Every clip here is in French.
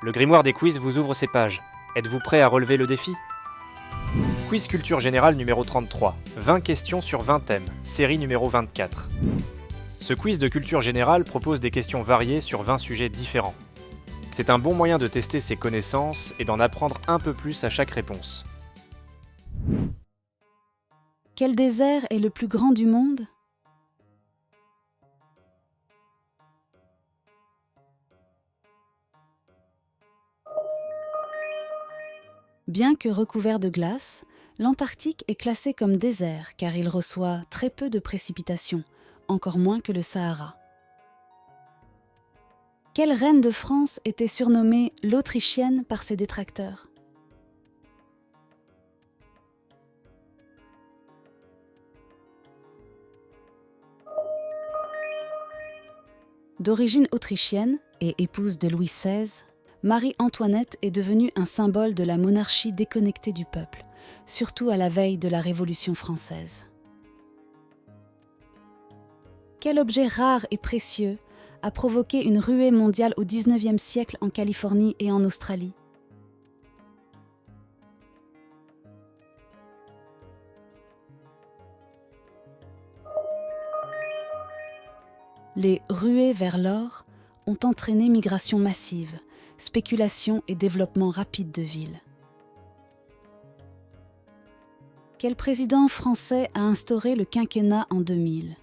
Le grimoire des quiz vous ouvre ses pages. Êtes-vous prêt à relever le défi? Quiz culture générale numéro 33. 20 questions sur 20 thèmes, série numéro 24. Ce quiz de culture générale propose des questions variées sur 20 sujets différents. C'est un bon moyen de tester ses connaissances et d'en apprendre un peu plus à chaque réponse. Quel désert est le plus grand du monde? Bien que recouvert de glace, l'Antarctique est classé comme désert car il reçoit très peu de précipitations, encore moins que le Sahara. Quelle reine de France était surnommée l'Autrichienne par ses détracteurs? D'origine autrichienne et épouse de Louis XVI, Marie-Antoinette est devenue un symbole de la monarchie déconnectée du peuple, surtout à la veille de la Révolution française. Quel objet rare et précieux a provoqué une ruée mondiale au XIXe siècle en Californie et en Australie? Les ruées vers l'or ont entraîné migration massive, spéculation et développement rapide de villes. Quel président français a instauré le quinquennat en 2000?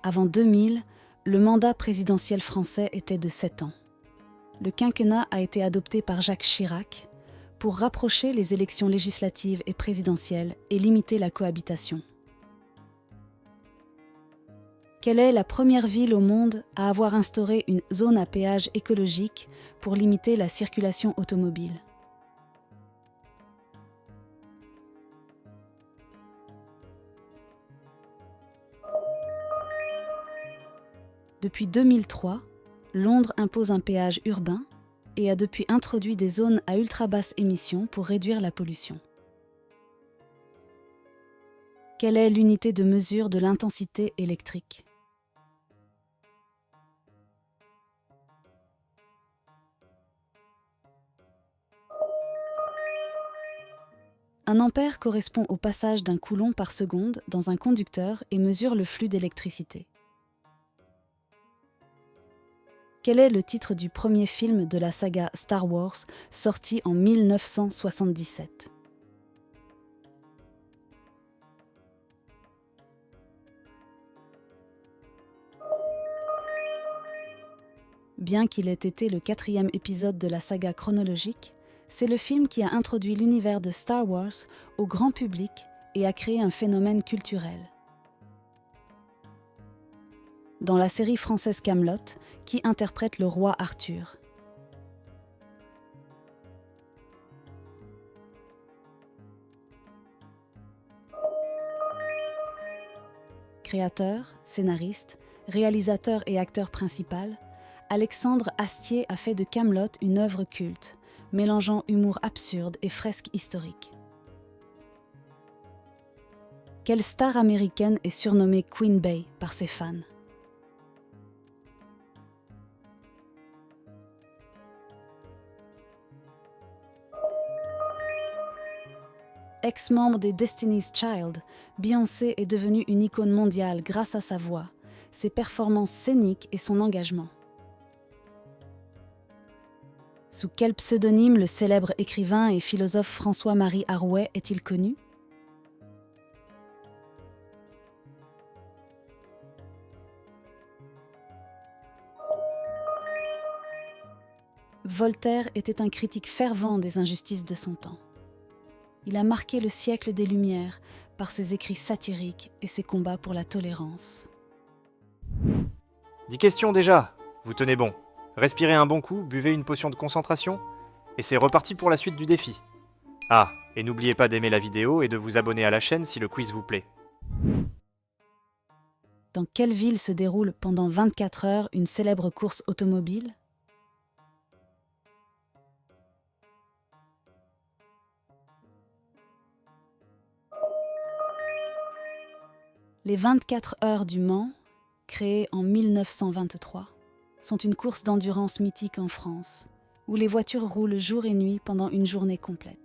Avant 2000, le mandat présidentiel français était de 7 ans. Le quinquennat a été adopté par Jacques Chirac pour rapprocher les élections législatives et présidentielles et limiter la cohabitation. Quelle est la première ville au monde à avoir instauré une zone à péage écologique pour limiter la circulation automobile? Depuis 2003, Londres impose un péage urbain et a depuis introduit des zones à ultra basse émission pour réduire la pollution. Quelle est l'unité de mesure de l'intensité électrique? Un ampère correspond au passage d'un coulomb par seconde dans un conducteur et mesure le flux d'électricité. Quel est le titre du premier film de la saga Star Wars sorti en 1977? Bien qu'il ait été le 4e épisode de la saga chronologique, c'est le film qui a introduit l'univers de Star Wars au grand public et a créé un phénomène culturel. Dans la série française Kaamelott, qui interprète le roi Arthur? Créateur, scénariste, réalisateur et acteur principal, Alexandre Astier a fait de Kaamelott une œuvre culte, mélangeant humour absurde et fresque historique. Quelle star américaine est surnommée Queen Bey par ses fans? Ex-membre des Destiny's Child, Beyoncé est devenue une icône mondiale grâce à sa voix, ses performances scéniques et son engagement. Sous quel pseudonyme le célèbre écrivain et philosophe François-Marie Arouet est-il connu? Voltaire était un critique fervent des injustices de son temps. Il a marqué le siècle des Lumières par ses écrits satiriques et ses combats pour la tolérance. 10 questions déjà. Vous tenez bon. Respirez un bon coup, buvez une potion de concentration, et c'est reparti pour la suite du défi. Ah, et n'oubliez pas d'aimer la vidéo et de vous abonner à la chaîne si le quiz vous plaît. Dans quelle ville se déroule pendant 24 heures une célèbre course automobile? Les 24 heures du Mans, créées en 1923, sont une course d'endurance mythique en France, où les voitures roulent jour et nuit pendant une journée complète.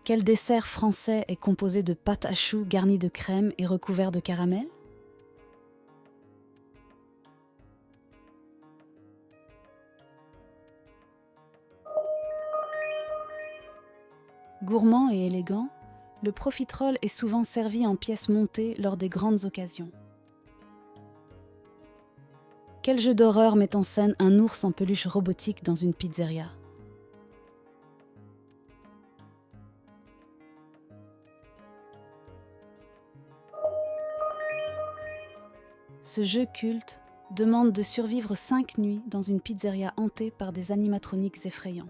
Quel dessert français est composé de pâte à choux garnie de crème et recouvert de caramel? Gourmand et élégant, le profiterole est souvent servi en pièces montées lors des grandes occasions. Quel jeu d'horreur met en scène un ours en peluche robotique dans une pizzeria? Ce jeu culte demande de survivre 5 nuits dans une pizzeria hantée par des animatroniques effrayants.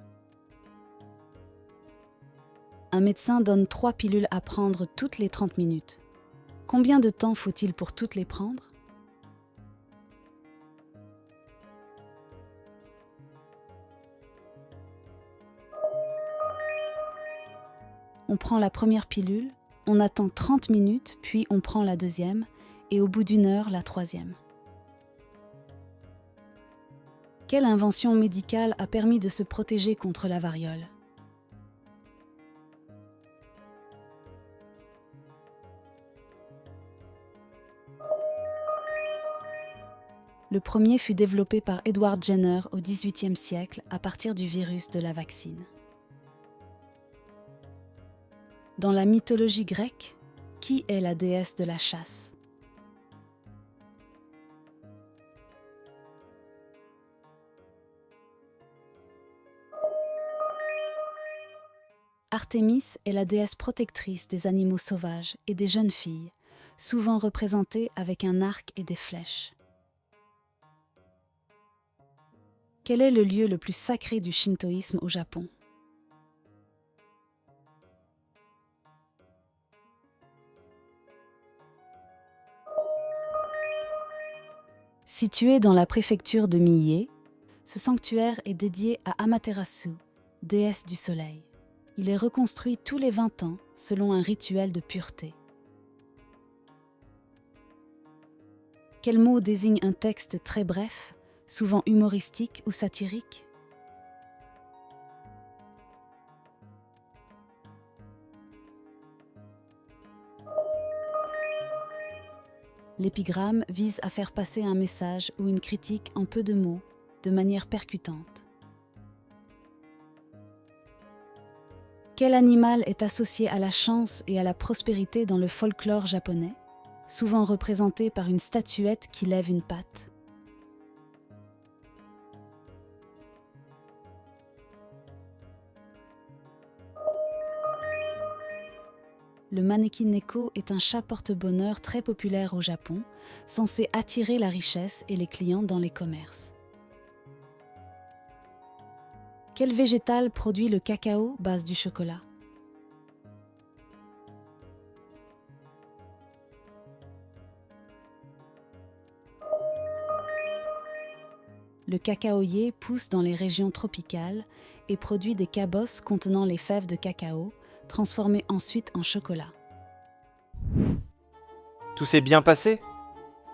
Un médecin donne 3 pilules à prendre toutes les 30 minutes. Combien de temps faut-il pour toutes les prendre? On prend la première pilule, on attend 30 minutes, puis on prend la deuxième, et au bout d'1 heure, la troisième. Quelle invention médicale a permis de se protéger contre la variole? Le premier fut développé par Edward Jenner au XVIIIe siècle à partir du virus de la vaccine. Dans la mythologie grecque, qui est la déesse de la chasse? Artémis est la déesse protectrice des animaux sauvages et des jeunes filles, souvent représentée avec un arc et des flèches. Quel est le lieu le plus sacré du shintoïsme au Japon? Situé dans la préfecture de Mie, ce sanctuaire est dédié à Amaterasu, déesse du soleil. Il est reconstruit tous les 20 ans selon un rituel de pureté. Quel mot désigne un texte très bref, souvent humoristique ou satirique? L'épigramme vise à faire passer un message ou une critique en peu de mots, de manière percutante. Quel animal est associé à la chance et à la prospérité dans le folklore japonais, souvent représenté par une statuette qui lève une patte? Le maneki neko est un chat porte-bonheur très populaire au Japon, censé attirer la richesse et les clients dans les commerces. Quel végétal produit le cacao, base du chocolat? Le cacaoyer pousse dans les régions tropicales et produit des cabosses contenant les fèves de cacao, transformées ensuite en chocolat. Tout s'est bien passé?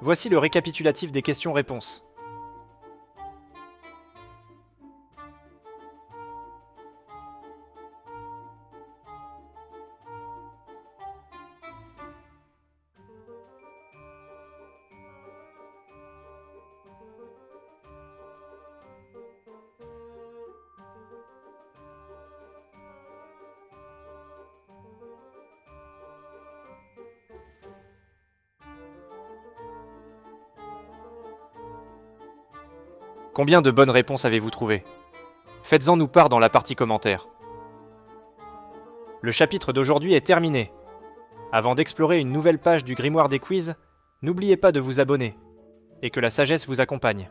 Voici le récapitulatif des questions-réponses. Combien de bonnes réponses avez-vous trouvé? Faites-en nous part dans la partie commentaires. Le chapitre d'aujourd'hui est terminé. Avant d'explorer une nouvelle page du grimoire des quiz, n'oubliez pas de vous abonner et que la sagesse vous accompagne.